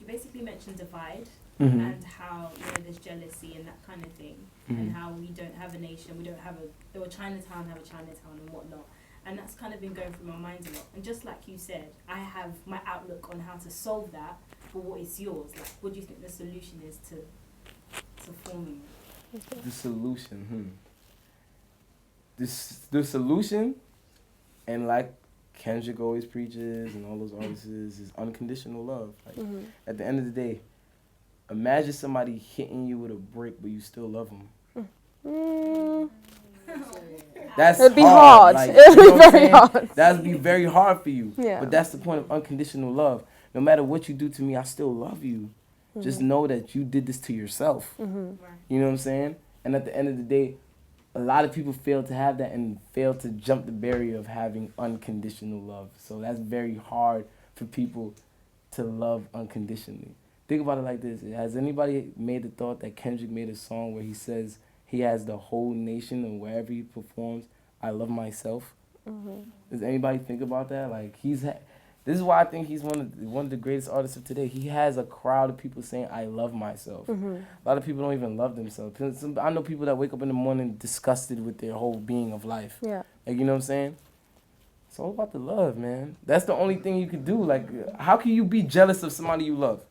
basically mentioned divide Mm-hmm. and how there's jealousy and that kind of thing, Mm-hmm. and how we don't have a nation, we don't have a Chinatown have a Chinatown and whatnot, and that's kind of been going through my mind a lot. And just like you said, I have my outlook on how to solve that, but what is yours? Like, what do you think the solution is to forming it? The solution, the solution, and like Kendrick always preaches, and all those artists is unconditional love. Like at the end of the day, imagine somebody hitting you with a brick, but you still love them. That's It'd be hard. Like, It'd you know be what I'm very saying? hard. That'd be very hard for you. Yeah. But that's the point of unconditional love. No matter what you do to me, I still love you. Just know that you did this to yourself. Right. You know what I'm saying? And at the end of the day, a lot of people fail to have that and fail to jump the barrier of having unconditional love. So that's very hard for people to love unconditionally. Think about it like this. Has anybody made the thought that Kendrick made a song where he says he has the whole nation and wherever he performs, I love myself? Does anybody think about that? Like this is why I think he's one of the greatest artists of today. He has a crowd of people saying, I love myself. A lot of people don't even love themselves. I know people that wake up in the morning disgusted with their whole being of life. Yeah. Like, you know what I'm saying? It's all about the love, man. That's the only thing you can do. Like, how can you be jealous of somebody you love?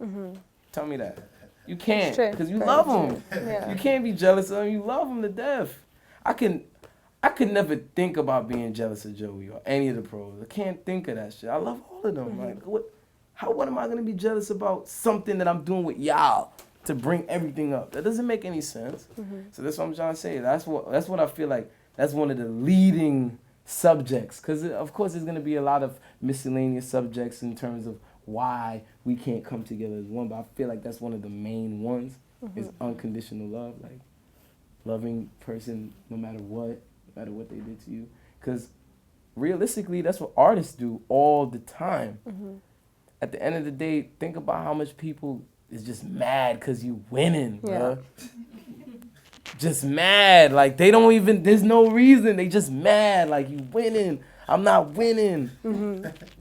Tell me that. You can't, because you love them. Yeah. You can't be jealous of them. You love them to death. I could never think about being jealous of Joey or any of the pros. I can't think of that shit. I love all of them. Like, what am I gonna be jealous about something that I'm doing with y'all to bring everything up? That doesn't make any sense. So that's what I'm trying to say. That's what I feel like. That's one of the leading subjects. Because of course there's gonna be a lot of miscellaneous subjects in terms of why we can't come together as one. But I feel like that's one of the main ones is unconditional love. Like loving person no matter what they did to you. Because realistically, that's what artists do all the time. At the end of the day, think about how much people is just mad because you winning, bruh. Just mad. Like, they don't even, there's no reason. They just mad. Like, you winning. I'm not winning.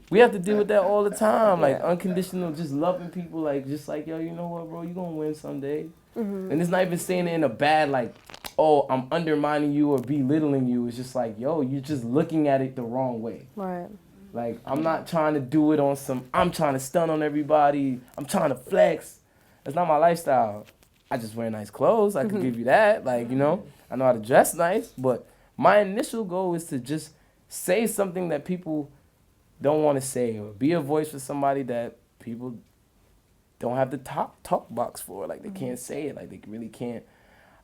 We have to deal with that all the time. Like, unconditional, just loving people. Like, just like, yo, you know what, bro? You gonna win someday. And it's not even saying it in a bad, like, oh, I'm undermining you or belittling you. It's just like, yo, you're just looking at it the wrong way. Right. Like, I'm not trying to do it on some, I'm trying to stun on everybody. I'm trying to flex. That's not my lifestyle. I just wear nice clothes. I can give you that. Like, you know, I know how to dress nice. But my initial goal is to just say something that people don't want to say, or be a voice for somebody that people don't have the talk box for. Like, they can't say it. Like, they really can't.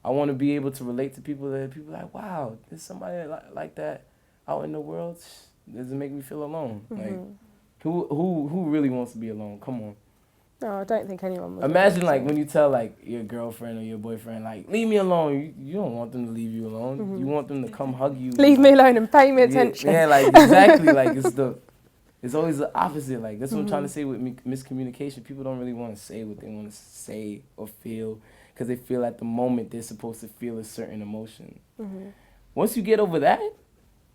I want to be able to relate to people that people are like, wow, there's somebody like that out in the world. Doesn't make me feel alone. Like, who really wants to be alone? Come on. No, I don't think anyone would. Imagine, like, when you tell, like, your girlfriend or your boyfriend, like, leave me alone. You don't want them to leave you alone. You want them to come hug you. Leave me alone and pay me attention. Yeah, like, exactly. Like, it's always the opposite. Like, that's what I'm trying to say with miscommunication. People don't really want to say what they want to say or feel because they feel at the moment they're supposed to feel a certain emotion. Once you get over that,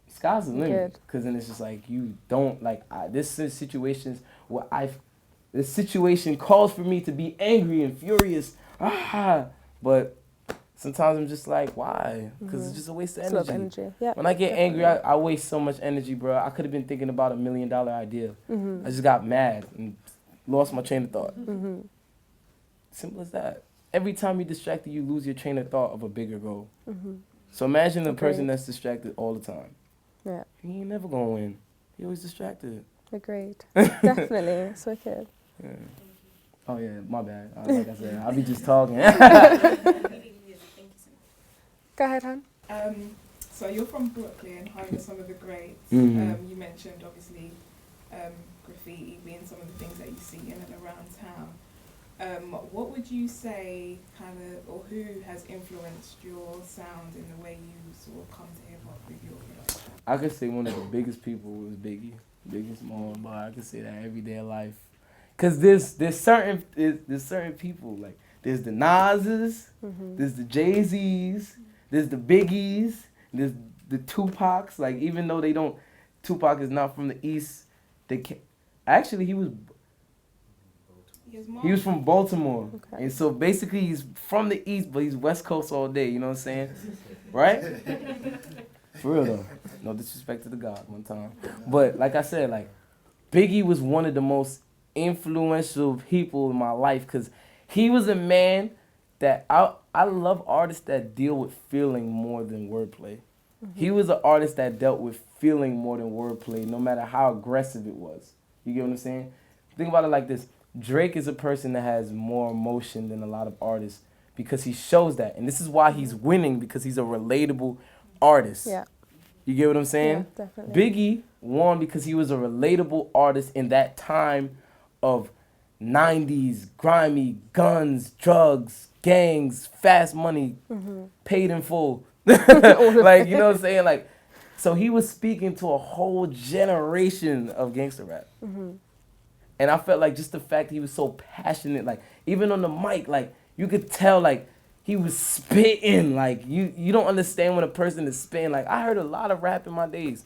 sky's the limit. Because then it's just like, you don't, like, this is situations where this situation calls for me to be angry and furious. But sometimes I'm just like, why? Because it's just a waste of energy. It's a lot of energy. Yeah, when I get angry, I waste so much energy, bro. I could have been thinking about $1 million idea. I just got mad and lost my train of thought. Simple as that. Every time you're distracted, you lose your train of thought of a bigger goal. So imagine a person that's distracted all the time. Yeah. He ain't never gonna win. He always distracted. Agreed. Definitely. It's wicked. Yeah. Oh yeah, my bad. Like I said, I'll be just talking. Go ahead, Han. So you're from Brooklyn, home of some of the greats. Mm-hmm. You mentioned obviously graffiti being some of the things that you see in and around town. What would you say or who has influenced your sound in the way you sort of come to hip hop with your production? I could say one of the biggest people was Biggie Small, but I could say that everyday life. Cause there's certain people, like there's the Nas's, there's the Jay-Z's, there's the Biggies, there's the Tupacs. Like, even though Tupac is not from the East, they can actually he was. his mom? He was from Baltimore. Okay. And so basically he's from the East, but he's West Coast all day, you know what I'm saying? Right? For real though. No disrespect to the God one time. But like I said, like Biggie was one of the most influential people in my life because he was a man that I love artists that deal with feeling more than wordplay. He was an artist that dealt with feeling more than wordplay, no matter how aggressive it was. You get what I'm saying? Think about it like this. Drake is a person that has more emotion than a lot of artists because he shows that. And this is why he's winning, because he's a relatable artist. Yeah. You get what I'm saying? Yeah, definitely. Biggie won because he was a relatable artist in that time of 90s, grimy, guns, drugs, gangs, fast money, paid in full. Like, you know what I'm saying? Like, so he was speaking to a whole generation of gangster rap. And I felt like just the fact he was so passionate, like, even on the mic, like, you could tell, like, he was spitting. Like, you don't understand when a person is spitting. Like, I heard a lot of rap in my days,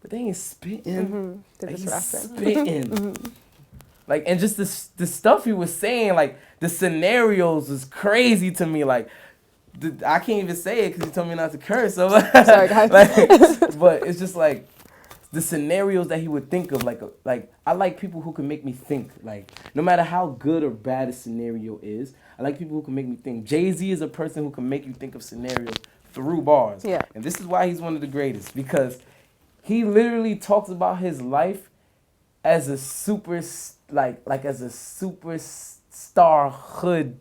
but they ain't spitting. They're Like, just he's rapping. spitting. Like, and just the stuff he was saying, like, the scenarios was crazy to me. Like, I can't even say it because he told me not to curse. So, Sorry, guys. like, but it's just like the scenarios that he would think of. Like I like people who can make me think. Like, no matter how good or bad a scenario is, I like people who can make me think. Jay-Z is a person who can make you think of scenarios through bars. Yeah. And this is why he's one of the greatest, because he literally talks about his life as a super, like as a superstar hood,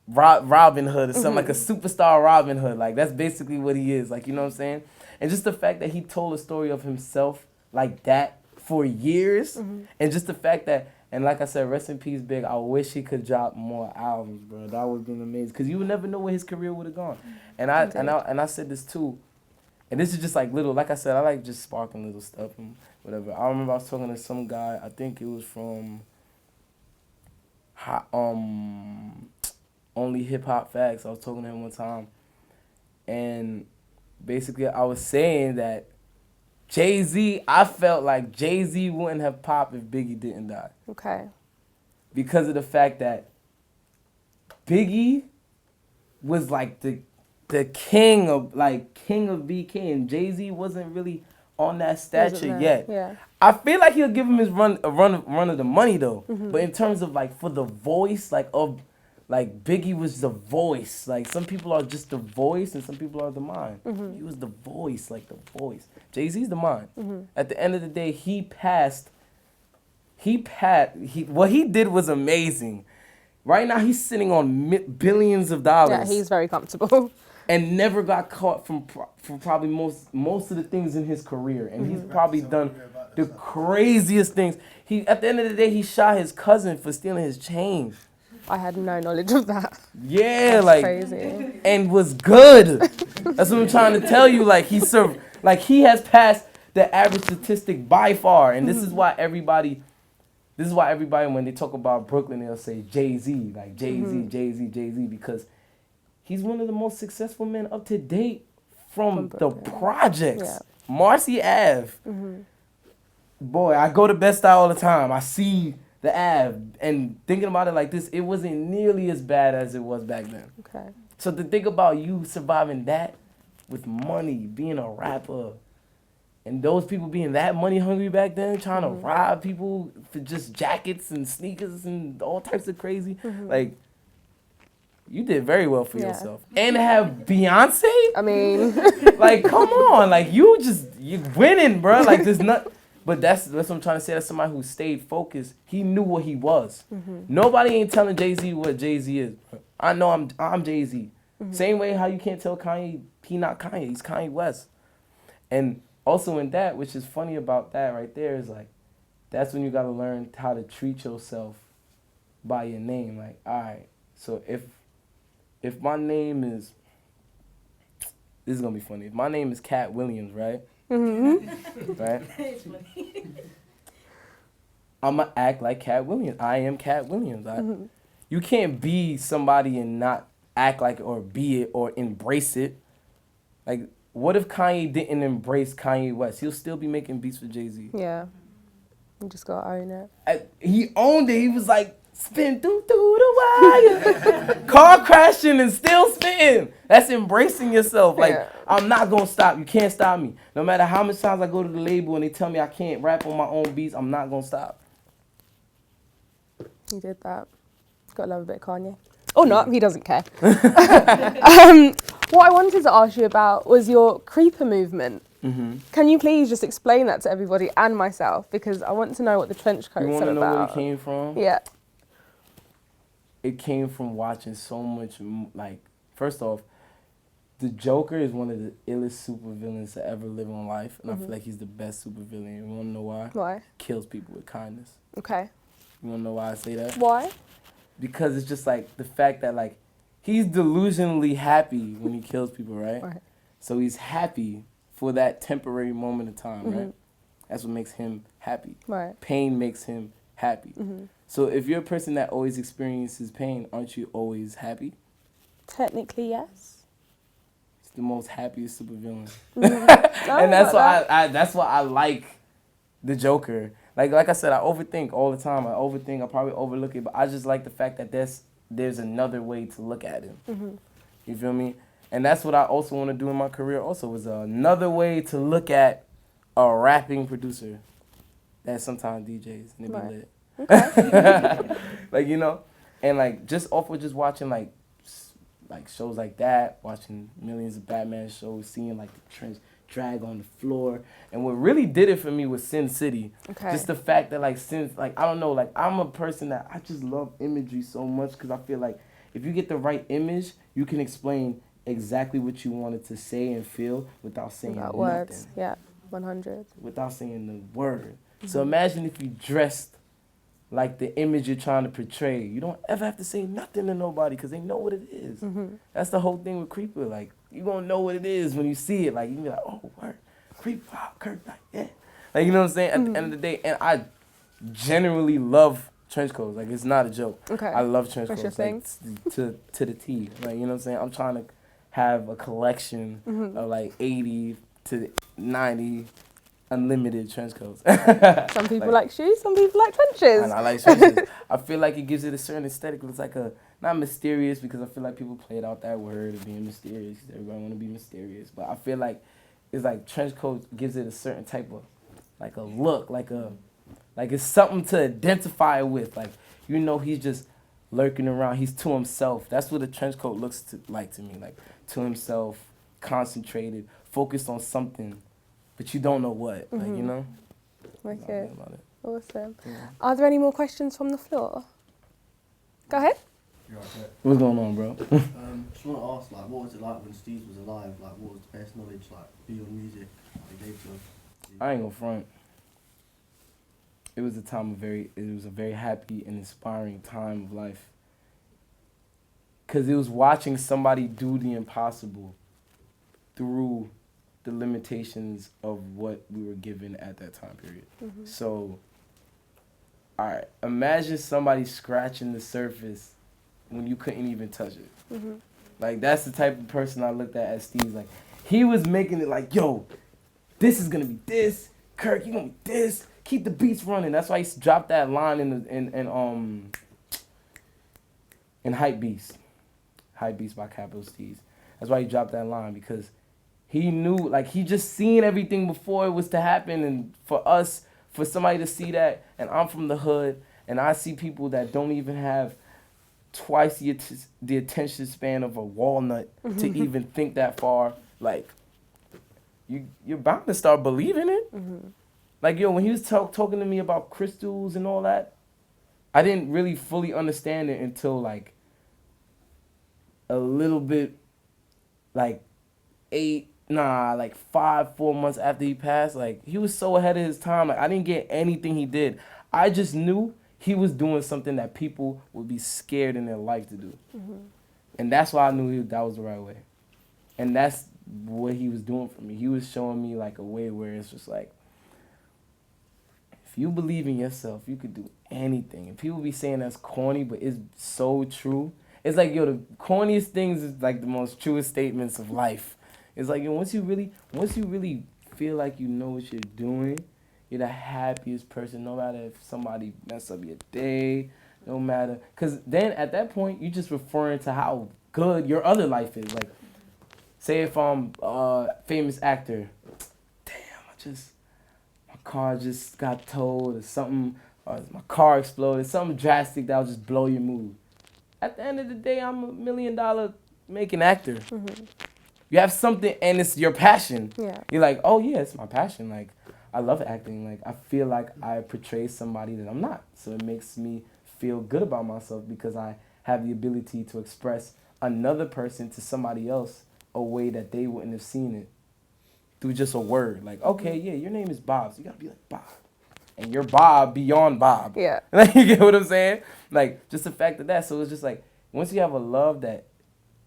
Robin Hood or something, like a superstar Robin Hood. Like, that's basically what he is. Like, you know what I'm saying? And just the fact that he told a story of himself like that for years, and just the fact that, and like I said, rest in peace, Big. I wish he could drop more albums, bro. That would have been amazing, because you would never know where his career would have gone. And I said this too, and this is just like little, like I said, I like just sparking little stuff and whatever. I remember I was talking to some guy, I think it was from Only Hip Hop Facts. I was talking to him one time, and basically I was saying that Jay-Z, I felt like Jay-Z wouldn't have popped if Biggie didn't die. Okay. Because of the fact that Biggie was like the king of BK, and Jay-Z wasn't really on that stature yet. Yeah. I feel like he'll give him his run of the money though. But in terms of like for the voice, like Biggie was the voice. Like, some people are just the voice and some people are the mind. He was the voice, like the voice. Jay-Z's the mind. At the end of the day, what he did was amazing. Right now, he's sitting on billions of dollars. Yeah, he's very comfortable. And never got caught from probably most of the things in his career. And he's probably done the craziest things. At the end of the day, he shot his cousin for stealing his chain. I had no knowledge of that. Yeah, That's like crazy. And was good. That's what I'm trying to tell you. Like, he has passed the average statistic by far. And this is why everybody when they talk about Brooklyn, they'll say Jay-Z, like Jay-Z, Jay-Z, Jay-Z, because he's one of the most successful men up to date from the projects. Yeah. Marcy Ave. Boy, I go to Best Style all the time. I see the Ave, and thinking about it like this, it wasn't nearly as bad as it was back then. Okay. So to think about you surviving that with money, being a rapper, and those people being that money hungry back then, trying to rob people for just jackets and sneakers and all types of crazy, like, you did very well for yourself. And to have Beyonce? I mean, Like, come on, like, you're winning, bro. Like, there's not. But that's what I'm trying to say. That's somebody who stayed focused. He knew what he was. Nobody ain't telling Jay-Z what Jay-Z is. I know I'm Jay-Z. Same way how you can't tell Kanye he not Kanye. He's Kanye West. And also in that, which is funny about that right there, is like, that's when you got to learn how to treat yourself by your name. Like, all right, so if my name is, this is going to be funny. If my name is Cat Williams, right? Right? It's funny. I'm going to act like Cat Williams. I am Cat Williams. You can't be somebody and not act like it or be it or embrace it. Like, what if Kanye didn't embrace Kanye West? He'll still be making beats for Jay-Z. yeah. You just gotta own it. He owned it. He was like, spin through the wire. Car crashing and still spinning. That's embracing yourself. Like, Yeah. I'm not going to stop. You can't stop me. No matter how much times I go to the label and they tell me I can't rap on my own beats, I'm not going to stop. He did that. Gotta love a bit of Kanye. Or not, he doesn't care. What I wanted to ask you about was your creeper movement. Mm-hmm. Can you please just explain that to everybody and myself? Because I want to know what the trench coat's You all want to know about. where it came from? Yeah. It came from watching so much, like, first off, the Joker is one of the illest supervillains to ever live on life. And I feel like he's the best supervillain. You want to know why? Why? Kills people with kindness. Okay. You want to know why I say that? Why? Because it's just like the fact that like he's delusionally happy when he kills people, right? Right. So he's happy for that temporary moment of time, right? That's what makes him happy. Right. Pain makes him happy. So if you're a person that always experiences pain, aren't you always happy? Technically, yes. It's the most happiest supervillain. No, And that's not why that's why I like the Joker. Like I said, I overthink all the time. I probably overlook it, but I just like the fact that there's another way to look at him. You feel me? And that's what I also want to do in my career also, is another way to look at a rapping producer that sometimes DJs and they be Right. lit. Okay. Like, you know? And like just off of just watching like shows like that, watching millions of Batman shows, seeing like the trench drag on the floor. And what really did it for me was Sin City. Okay. Just the fact that like I don't know, like I'm a person that I just love imagery so much because I feel like if you get the right image, you can explain exactly what you wanted to say and feel without saying Without nothing. words. Yeah. 100. Without saying the word. So imagine if you dressed like the image you're trying to portray. You don't ever have to say nothing to nobody because they know what it is. That's the whole thing with Creeper. Like, you gonna know what it is when you see it. Like, you be like, oh, word, Creeper, wow, Kirk Knight, yeah. Like, you know what I'm saying? At the end of the day, and I generally love trench coats. Like, it's not a joke. Okay. I love trench What's your coats. Like, to the T. Like, you know what I'm saying? I'm trying to have a collection of like 80 to 90 unlimited trench coats. Some people like shoes, some people like trenches. And I like trenches. I feel like it gives it a certain aesthetic. It's like not mysterious because I feel like people played out that word of being mysterious. Everybody want to be mysterious. But I feel like it's like trench coat gives it a certain type of, like a look, like it's something to identify with. Like, you know, he's just lurking around. He's to himself. That's what a trench coat looks like to me. Like, to himself, concentrated, focused on something, but you don't know what. Like, you know? Okay. Awesome. Yeah. Are there any more questions from the floor? Go ahead. You're right, Kirk. What's going on, bro? Just want to ask, like, what was it like when Steve was alive? Like, what was the best knowledge, like, beyond music that he gave to us? I ain't gonna front. It was a very happy and inspiring time of life. Cause it was watching somebody do the impossible through the limitations of what we were given at that time period. So, all right, imagine somebody scratching the surface when you couldn't even touch it. Like, that's the type of person I looked at as Steve. Like, he was making it like, yo, this is gonna be this. Kirk, you gonna be this. Keep the beats running. That's why he dropped that line in Hype Beast. Hype Beast by Capital Steez. That's why he dropped that line, because he knew, like, he just seen everything before it was to happen. And for somebody to see that, and I'm from the hood, and I see people that don't even have twice the attention span of a walnut to even think that far, like, you're bound to start believing it. Like, yo, when he was talking to me about crystals and all that, I didn't really fully understand it until, like, a little bit, like, 4 months after he passed. Like, he was so ahead of his time. Like, I didn't get anything he did. I just knew he was doing something that people would be scared in their life to do. And that's why I knew that was the right way. And that's what he was doing for me. He was showing me, like, a way where it's just like, if you believe in yourself, you could do anything. And people be saying that's corny, but it's so true. It's like, yo, the corniest things is like the most truest statements of life. It's like, yo, once you really feel like you know what you're doing, you're the happiest person, no matter if somebody mess up your day, no matter, because then at that point, you just referring to how good your other life is. Like, say if I'm a famous actor, my car just got towed or something, or my car exploded, something drastic that'll just blow your mood. At the end of the day, I'm $1 million making actor. You have something and it's your passion. Yeah. You're like, oh yeah, it's my passion. Like, I love acting. Like, I feel like I portray somebody that I'm not. So it makes me feel good about myself because I have the ability to express another person to somebody else a way that they wouldn't have seen it through just a word. Like, okay, yeah, your name is Bob, so you gotta be like Bob. And you're Bob beyond Bob. Yeah. Like, you get what I'm saying? Like, just the fact of that. So it's just like, once you have a love that,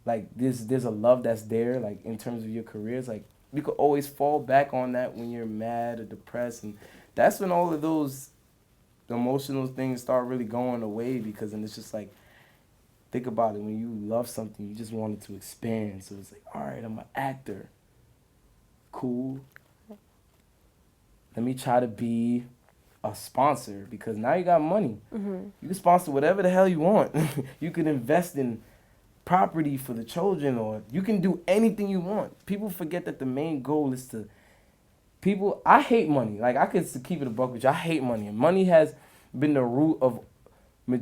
like, there's a love that's there, like, in terms of your careers, like, you could always fall back on that when you're mad or depressed. And that's when all of those emotional things start really going away, because then it's just like, think about it, when you love something, you just want it to expand. So it's like, all right, I'm an actor. Cool. Let me try to be a sponsor, because now you got money. You can sponsor whatever the hell you want. You can invest in property for the children, or you can do anything you want. People forget that the main goal is to I hate money. Like, I could keep it a buck with you. I hate money. And money has been the root of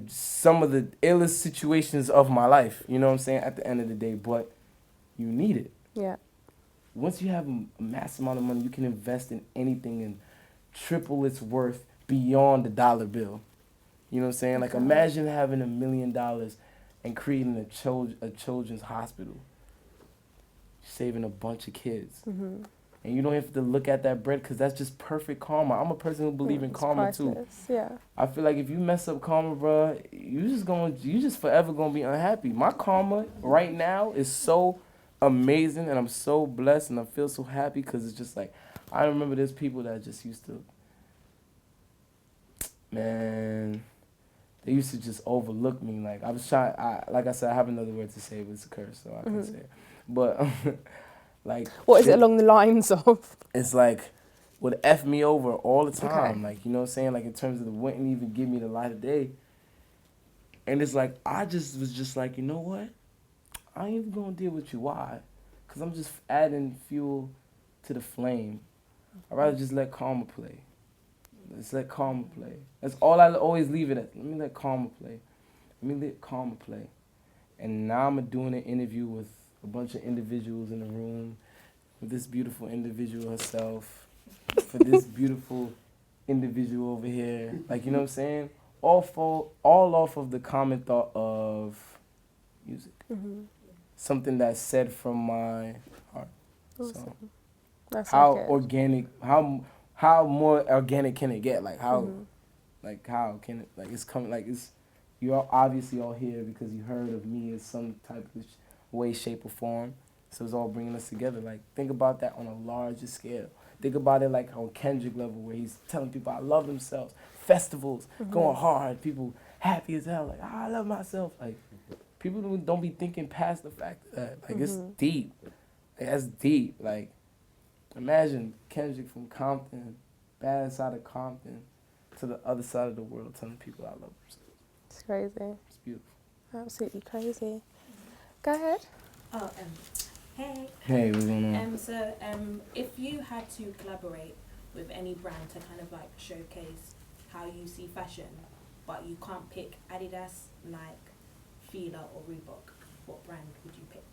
some of the illest situations of my life. You know what I'm saying? At the end of the day, but you need it. Yeah. Once you have a mass amount of money, you can invest in anything and triple its worth beyond the dollar bill. You know what I'm saying? Like, imagine having $1 million and creating a children's hospital, saving a bunch of kids. And you don't have to look at that bread, because that's just perfect karma. I'm a person who believes in karma priceless. too. Yeah. I feel like if you mess up karma, bro, you just forever gonna be unhappy. My karma right now is so amazing, and I'm so blessed, and I feel so happy, because it's just like, I remember there's people that just used to, man, they used to just overlook me. Like, I was trying, like I said, I have another word to say, but it's a curse, so I can't say it. But like, What is it along the lines of? it's like, would F me over all the time. Okay. Like, you know what I'm saying? Like, in terms of wouldn't even give me the light of day. And it's like, I just was just like, you know what? I ain't even gonna deal with you. Why? Because I'm just adding fuel to the flame. I'd rather just let karma play. Let's let karma play. That's all I always leave it at. Let me let karma play. Let me let karma play. And now I'm doing an interview with a bunch of individuals in the room, with this beautiful individual herself, for this beautiful individual over here. Like, you know what I'm saying? All off of the common thought of music. Something that's said from my heart. Awesome. So That's how so good. organic, how more organic can it get? Like, how, like, how can it, like, it's coming, like, it's, you're obviously all here because you heard of me in some type of way, shape, or form. So it's all bringing us together. Like, think about that on a larger scale. Think about it like on Kendrick level, where he's telling people I love themselves. Festivals, going hard, people happy as hell. Like, I love myself. Like, people don't be thinking past the fact that, like, it's deep. Like, that's deep. Like, imagine Kendrick from Compton, bad side of Compton, to the other side of the world, telling people I love themselves. It's crazy. It's beautiful. Absolutely crazy. Go ahead. Oh, hey. Hey, what's going on? So, if you had to collaborate with any brand to kind of like showcase how you see fashion, but you can't pick Adidas, Nike, Fila, or Reebok, what brand would you pick?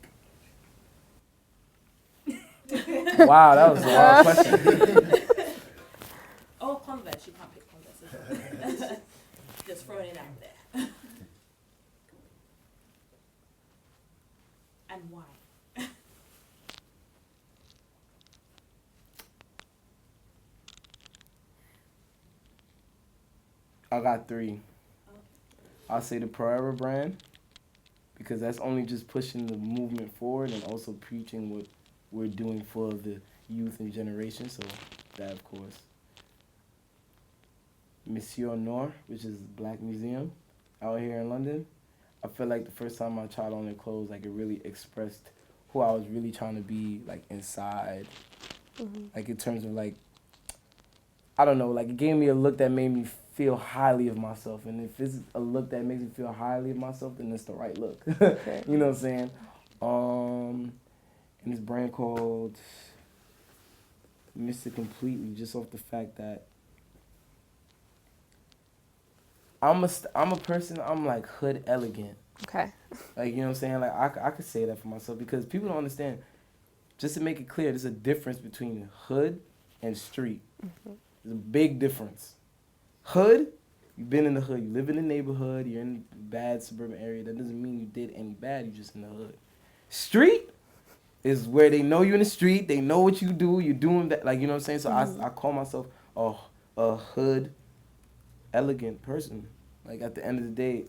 Wow, that was a hard question. Or Converse, you can't pick Converse as well. Just throwing it out there. And why? I got 3. I'll say the Forever brand, because that's only just pushing the movement forward and also preaching what we're doing for the youth and generation. So that, of course. Monsieur Noir, which is Black Museum out here in London. I feel like the first time I tried on their clothes, like, it really expressed who I was really trying to be, like, inside. Like, in terms of, like, I don't know, like it gave me a look that made me feel highly of myself. And if it's a look that makes me feel highly of myself, then it's the right look. Okay. You know what I'm saying? And this brand called Missed It Completely, just off the fact that I'm a person, I'm like hood elegant. Okay. Like, you know what I'm saying? Like, I could say that for myself because people don't understand. Just to make it clear, there's a difference between hood and street. There's a big difference. Hood, you've been in the hood. You live in the neighborhood. You're in a bad suburban area. That doesn't mean you did any bad. You're just in the hood. Street is where they know you in the street. They know what you do. You're doing that. Like, you know what I'm saying? So I call myself a hood elegant person. Like, at the end of the day,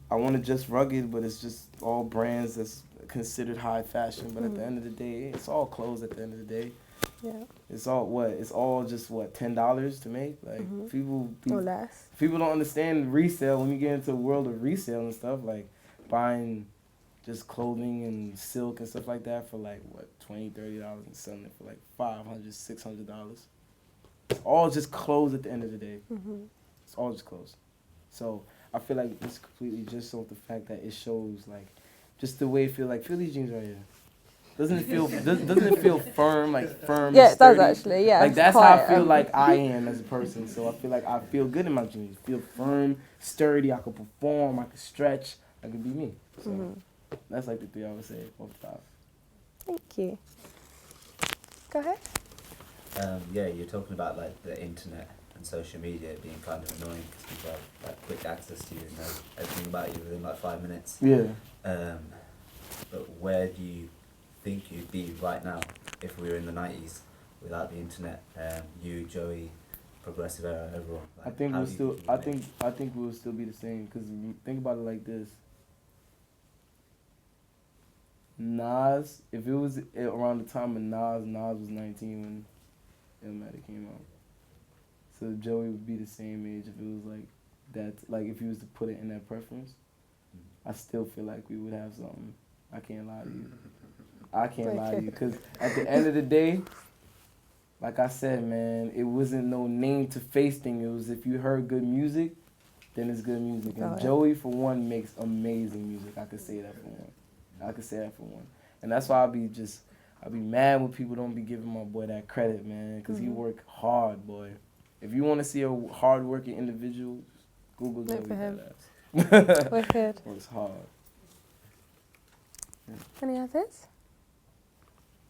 I want to just rugged, but it's just all brands that's considered high fashion. But at the end of the day, it's all clothes at the end of the day. Yeah. It's all what? It's all just what, $10 to make? Like people Or less. People don't understand resale when you get into the world of resale and stuff, like buying just clothing and silk and stuff like that for like what, $20-$30 and selling it for like $500-$600. It's all just clothes at the end of the day. It's all just clothes. So I feel like it's completely just off the fact that it shows like just the way it feel these jeans right here. Doesn't it feel firm, like firm? Yeah, and it does sturdy? actually. Yeah. Like it's that's quite, how I feel like I am as a person. So I feel like I feel good in my jeans. Feel firm, sturdy. I can perform. I can stretch. I can be me. So that's like the 3 I would say off the top. Thank you. Go ahead. Yeah, you're talking about like the internet and social media being kind of annoying because people have like quick access to you and know everything about you within like 5 minutes. Yeah. But where do you think you'd be right now if we were in the 90s without the internet? You, Joey, progressive era, everyone. Like, I think how we'll do you still. think you'd I manage? think we'll still be the same. Cause think about it like this. Nas, if it was around the time of Nas was 19 when Illmatic came out. So Joey would be the same age if it was like that. Like if you was to put it in that preference, I still feel like we would have something. I can't lie to you. I can't lie to you because at the end of the day, like I said, man, it wasn't no name to face thing. It was if you heard good music, then it's good music. And Joey, for one, makes amazing music. I could say that for one. And that's why I'll be mad when people don't be giving my boy that credit, man, because he worked hard, boy. If you want to see a hard-working individual, Google Joey Badass. Wicked. Works hard. Any others?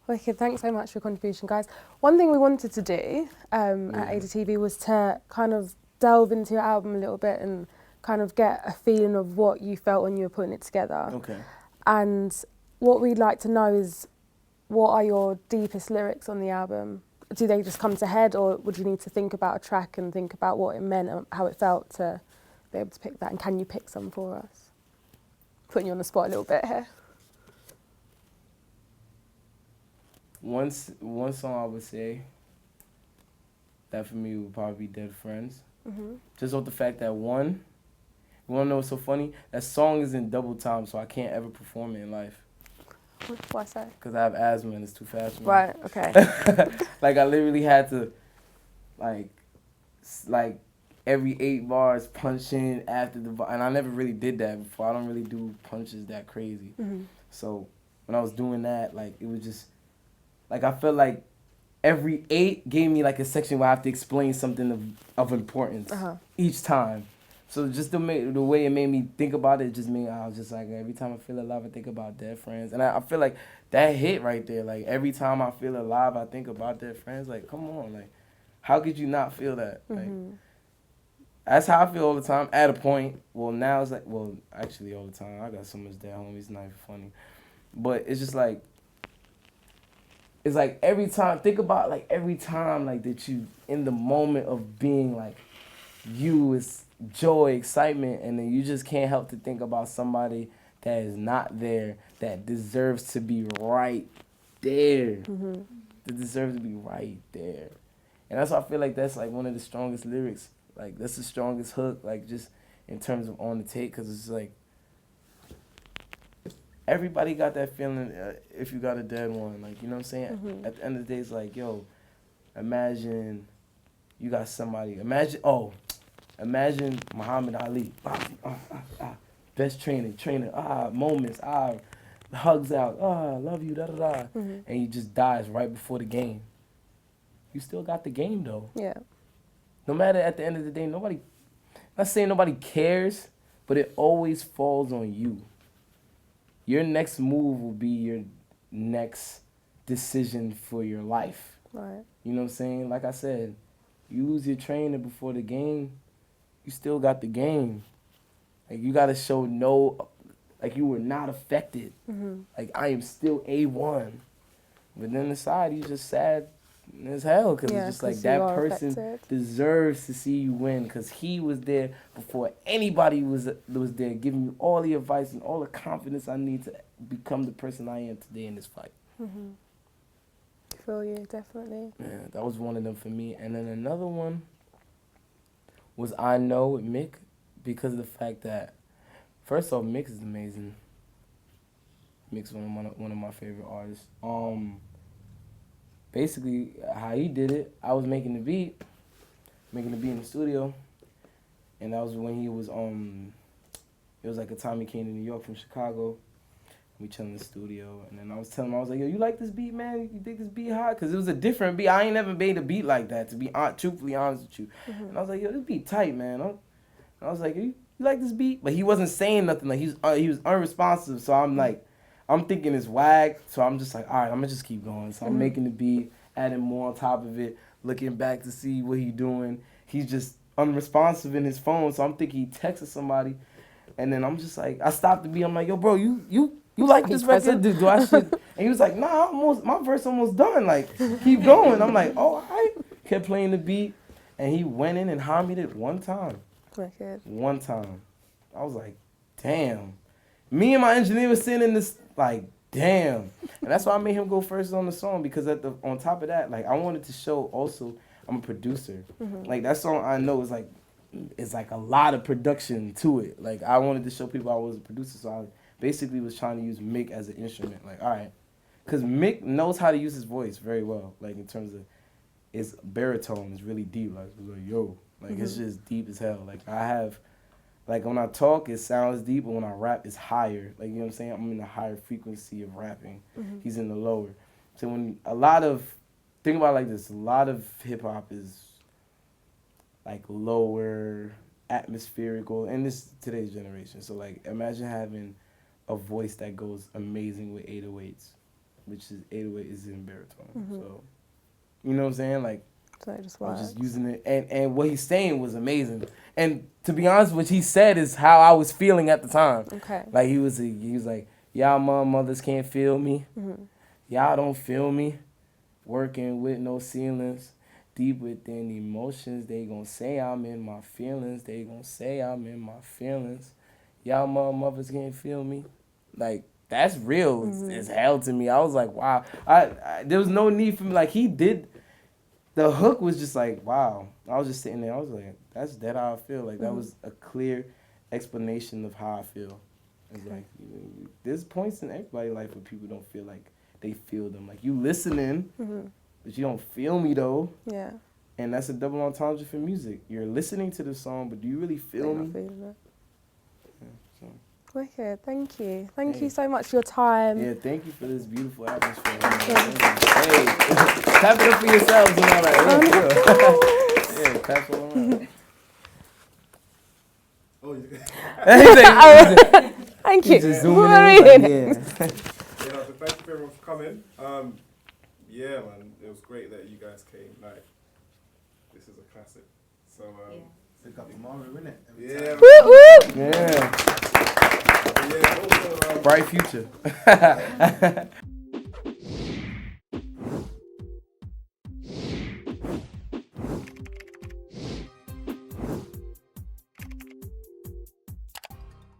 Wicked, thanks so much for your contribution, guys. One thing we wanted to do at ADTV was to kind of delve into your album a little bit and kind of get a feeling of what you felt when you were putting it together. Okay. And what we'd like to know is, what are your deepest lyrics on the album? Do they just come to head, or would you need to think about a track and think about what it meant and how it felt to be able to pick that? And can you pick some for us? Putting you on the spot a little bit here. One song I would say that for me would probably be Dead Friends. Just off the fact that one, you want to know what's so funny? That song is in double time, so I can't ever perform it in life. Why so? Because I have asthma and it's too fast for me. Right, okay. Like I literally had to, like every 8 bars punch in after the bar. And I never really did that before. I don't really do punches that crazy. So when I was doing that, like it was just, like I felt like every 8 gave me like a section where I have to explain something of importance each time. So just the way it made me think about it, just made, I was just like, every time I feel alive, I think about Dead Friends. And I feel like that hit right there. Like every time I feel alive, I think about Dead Friends. Like, come on, like, how could you not feel that? Like, that's how I feel all the time at a point. Well, now it's like, well, actually all the time. I got so much dead homies, it's not even funny. But it's just like, it's like every time, think about like every time like that you, in the moment of being like, you is joy, excitement, and then you just can't help to think about somebody that is not there, that deserves to be right there. That deserves to be right there. And that's why I feel like that's like one of the strongest lyrics. Like that's the strongest hook, like just in terms of on the tape, because it's like everybody got that feeling if you got a dead one. Like, you know what I'm saying? At the end of the day, it's like, yo, imagine you got somebody. Imagine Muhammad Ali. Best trainer. Moments. Hugs out. Love you. Da da da. Mm-hmm. And he just dies right before the game. You still got the game though. Yeah. No matter at the end of the day, not saying nobody cares, but it always falls on you. Your next move will be your next decision for your life. Right. You know what I'm saying? Like I said, you lose your trainer before the game, you still got the game. Like, you got to show like you were not affected. Mm-hmm. Like, I am still A1. But then inside, you just sad as hell because it's just like that person deserves to see you win because he was there before anybody was there, giving me all the advice and all the confidence I need to become the person I am today in this fight. Mm-hmm. Feel you, definitely. Yeah, that was one of them for me. And then another one was I Know with Mick, because of the fact that, first off, Mick is amazing. Mick's one of my favorite artists. Basically, how he did it, I was making the beat in the studio, and that was when he was, it was like a time he came to New York from Chicago. We chilling in the studio, and then I was telling him, I was like, yo, you like this beat, man? You think this beat hot? Because it was a different beat. I ain't never made a beat like that, to be truthfully honest with you. Mm-hmm. And I was like, yo, this beat tight, man. I was like, you like this beat? But he wasn't saying nothing. Like, he was unresponsive, so I'm like, I'm thinking it's whack, so I'm just like, all right, I'm going to just keep going. So I'm making the beat, adding more on top of it, looking back to see what he doing. He's just unresponsive in his phone, so I'm thinking he texted somebody. And then I'm just like, I stopped the beat. I'm like, yo, bro, you like this record? Do I should? And he was like, nah, my verse almost done. Like, keep going. I'm like, oh, all right. Kept playing the beat, and he went in and harmonied it one time. Wicked. One time. I was like, damn. Me and my engineer was sitting in this, like, damn. And that's why I made him go first on the song, because on top of that, like, I wanted to show also I'm a producer. Mm-hmm. Like, that song I know is like a lot of production to it. Like, I wanted to show people I was a producer, so I basically was trying to use Mick as an instrument. Like, all right. Because Mick knows how to use his voice very well. Like, in terms of his baritone is really deep. Like, yo. Like, it's just deep as hell. Like, like, when I talk, it sounds deep, but when I rap, it's higher. Like, you know what I'm saying? I'm in the higher frequency of rapping. Mm-hmm. He's in the lower. So think about it like this, a lot of hip-hop is, like, lower, atmospherical, and this is today's generation. So, like, imagine having a voice that goes amazing with 808s, which is 808 is in baritone. Mm-hmm. So, you know what I'm saying? Like, So it just I was works. just using it, and what he's saying was amazing. And to be honest, what he said is how I was feeling at the time. Okay. Like, he was like, y'all mothers can't feel me. Mm-hmm. Y'all don't feel me. Working with no ceilings. Deep within emotions, they gon' say I'm in my feelings. They gon' say I'm in my feelings. Y'all mothers can't feel me. Like, that's real as hell to me. I was like, wow. I there was no need for me. Like, he did. The hook was just like, wow. I was just sitting there. I was like, that's dead how I feel. Like, that was a clear explanation of how I feel. It's like, there's points in everybody's life where people don't feel like they feel them. Like, you listening, but you don't feel me, though. Yeah. And that's a double entendre for music. You're listening to the song, but do you really feel me? Feeling it. Yeah, so. Wicked. Thank you. Thank Hey. you so much for your time. Yeah, thank you for this beautiful atmosphere. Hey, clap it up for yourselves. You know, like, yeah, clap all around. Oh, you Thank you. Just zooming What are in. you Like, doing? yeah. Yeah, so thank you everyone for coming. Yeah, man, it was great that you guys came. Like, this is a classic. So, Pick up tomorrow, innit? yeah, Yeah. yeah. Also, Bright future.